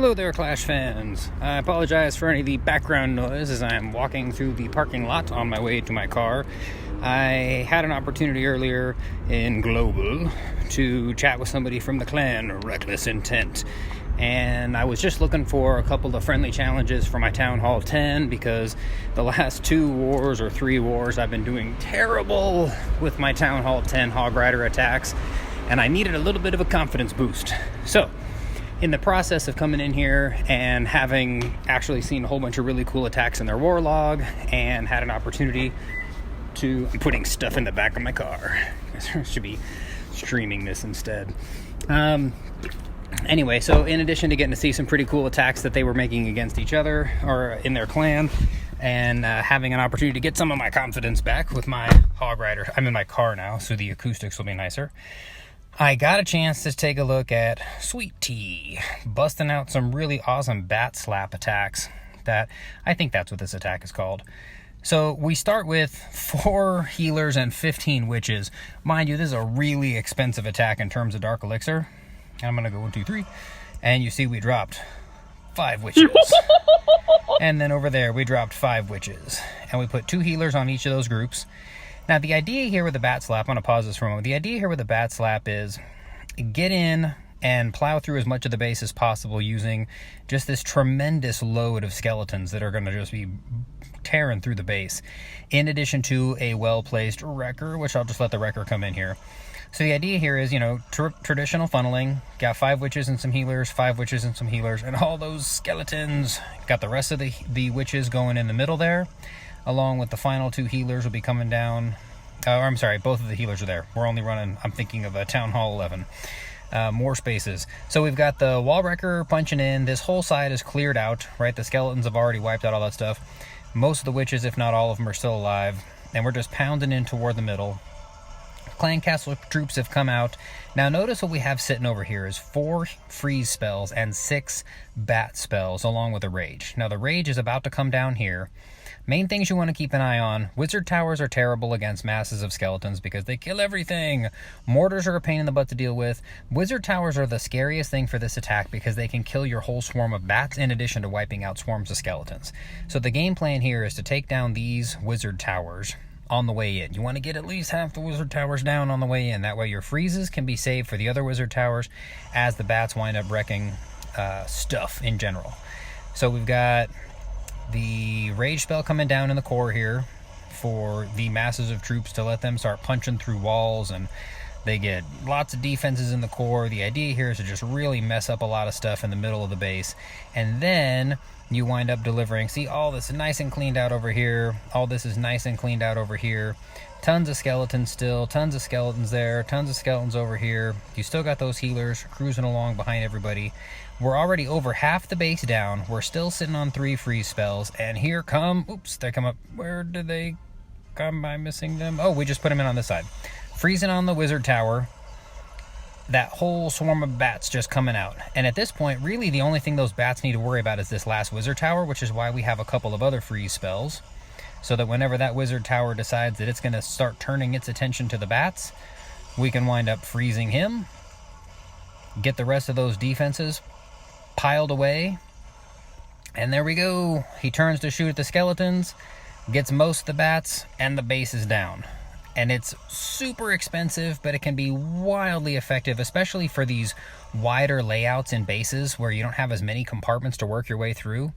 Hello there, Clash fans. I apologize for any of the background noise as I am walking through the parking lot on my way to my car. I had an opportunity earlier in Global to chat with somebody from the clan Reckless Intent, and I was just looking for a couple of friendly challenges for my Town Hall 10 because the last 2 wars or 3 wars I've been doing terrible with my Town Hall 10 Hog Rider attacks, and I needed a little bit of a confidence boost. So in the process of coming in here and having actually seen a whole bunch of really cool attacks in their war log and had an opportunity to... I'm putting stuff in the back of my car. I should be streaming this instead. Anyway, so in addition to getting to see some pretty cool attacks that they were making against each other or in their clan, and having an opportunity to get some of my confidence back with my Hog Rider. I'm in my car now, so the acoustics will be nicer. I got a chance to take a look at Sweet Tea, busting out some really awesome Bat Slap attacks that I think that's what this attack is called. So we start with 4 healers and 15 witches. Mind you, this is a really expensive attack in terms of Dark Elixir. And I'm going to go 1, 2, 3. And you see we dropped 5 witches. And then over there we dropped 5 witches. And we put 2 healers on each of those groups. Now, the idea here with the Bat Slap, I'm going to pause this for a moment. The idea here with the Bat Slap is get in and plow through as much of the base as possible using just this tremendous load of skeletons that are going to just be tearing through the base, in addition to a well-placed wrecker, which I'll just let the wrecker come in here. So the idea here is, you know, traditional funneling, got 5 witches and some healers, 5 witches and some healers, and all those skeletons. Got the rest of the witches going in the middle there, along with the final 2 healers will be coming down. I'm sorry, both of the healers are there. We're only running, I'm thinking of a Town Hall 11. More spaces. So we've got the wall wrecker punching in. This whole side is cleared out, right? The skeletons have already wiped out all that stuff. Most of the witches, if not all of them, are still alive. And we're just pounding in toward the middle. Clan Castle troops have come out. Now notice what we have sitting over here is 4 freeze spells and 6 bat spells along with a rage. Now the rage is about to come down here. Main things you want to keep an eye on: wizard towers are terrible against masses of skeletons because they kill everything. Mortars are a pain in the butt to deal with. Wizard towers are the scariest thing for this attack because they can kill your whole swarm of bats in addition to wiping out swarms of skeletons. So the game plan here is to take down these wizard towers on the way in. You want to get at least half the wizard towers down on the way in. That way your freezes can be saved for the other wizard towers as the bats wind up wrecking stuff in general. So we've got the rage spell coming down in the core here for the masses of troops to let them start punching through walls, and they get lots of defenses in the core. The idea here is to just really mess up a lot of stuff in the middle of the base, and then you wind up delivering. See, all this is nice and cleaned out over here. All this is nice and cleaned out over here. Tons of skeletons still, tons of skeletons there, tons of skeletons over here. You still got those healers cruising along behind everybody. We're already over half the base down. We're still sitting on 3 freeze spells, and here come, oops, they come up. Where did they come? Am I missing them? Oh, we just put them in on this side. Freezing on the wizard tower. That whole swarm of bats just coming out. And at this point, really the only thing those bats need to worry about is this last wizard tower, which is why we have a couple of other freeze spells, so that whenever that wizard tower decides that it's going to start turning its attention to the bats, we can wind up freezing him, get the rest of those defenses piled away, and there we go. He turns to shoot at the skeletons, gets most of the bats, and the base is down. And it's super expensive, but it can be wildly effective, especially for these wider layouts in bases where you don't have as many compartments to work your way through.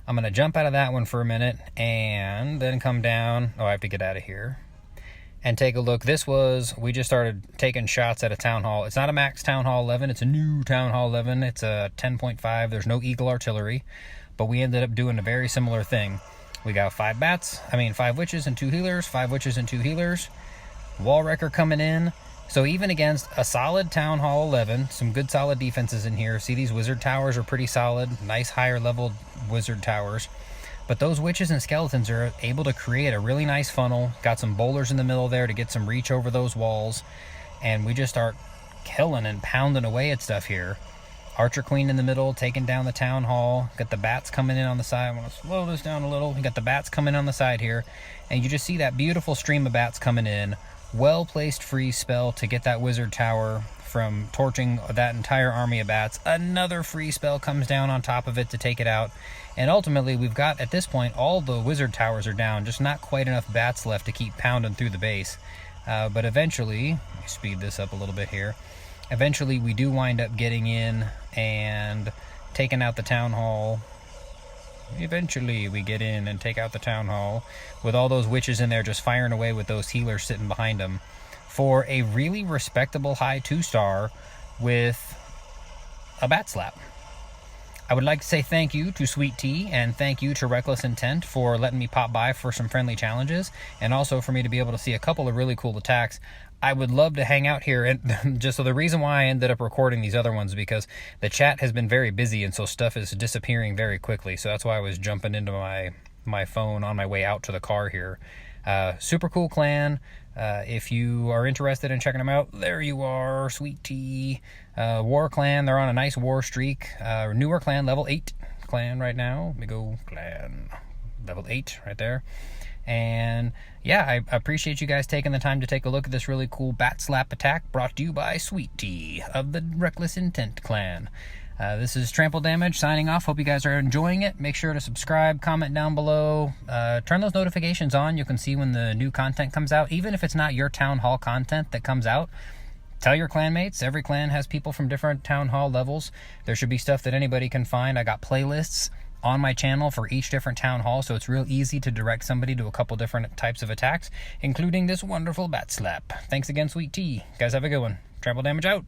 I'm going to jump out of that one for a minute and then come down. Oh, I have to get out of here and take a look. This was, we just started taking shots at a Town Hall. It's not a max Town Hall 11. It's a new Town Hall 11. It's a 10.5. There's no Eagle artillery, but we ended up doing a very similar thing. We got 5 witches and 2 healers, 5 witches and 2 healers. Wall wrecker coming in. So even against a solid Town Hall 11, some good solid defenses in here. See, these wizard towers are pretty solid. Nice higher level wizard towers. But those witches and skeletons are able to create a really nice funnel. Got some boulders in the middle there to get some reach over those walls. And we just start killing and pounding away at stuff here. Archer Queen in the middle, taking down the Town Hall. Got the bats coming in on the side. I want to slow this down a little. You got the bats coming on the side here. And you just see that beautiful stream of bats coming in well-placed freeze spell to get that wizard tower from torching that entire army of bats. Another free spell comes down on top of it to take it out. And ultimately, we've got, at this point, all the wizard towers are down, just not quite enough bats left to keep pounding through the base. But eventually, let me speed this up a little bit here. Eventually, we do wind up getting in and taking out the town hall. Eventually, we get in and take out the town hall with all those witches in there just firing away with those healers sitting behind them for a really respectable high 2-star with a bat slap. I would like to say thank you to Sweet Tea and thank you to Reckless Intent for letting me pop by for some friendly challenges and also for me to be able to see a couple of really cool attacks. I would love to hang out here, and just so the reason why I ended up recording these other ones because the chat has been very busy and so stuff is disappearing very quickly, so that's why I was jumping into my phone on my way out to the car here. Super cool clan. If you are interested in checking them out, there you are, Sweet Tea. War clan, they're on a nice war streak. Newer clan, level 8 clan right now. Let me go clan level 8 right there. And yeah, I appreciate you guys taking the time to take a look at this really cool bat slap attack brought to you by Sweet Tea of the Reckless Intent clan. This is Trample Damage signing off. Hope you guys are enjoying it. Make sure to subscribe, comment down below, turn those notifications on. You can see when the new content comes out. Even if it's not your town hall content that comes out, tell your clanmates. Every clan has people from different town hall levels. There should be stuff that anybody can find. I got playlists on my channel for each different town hall, so it's real easy to direct somebody to a couple different types of attacks, including this wonderful bat slap. Thanks again, Sweet Tea. Guys, have a good one. Trample Damage out.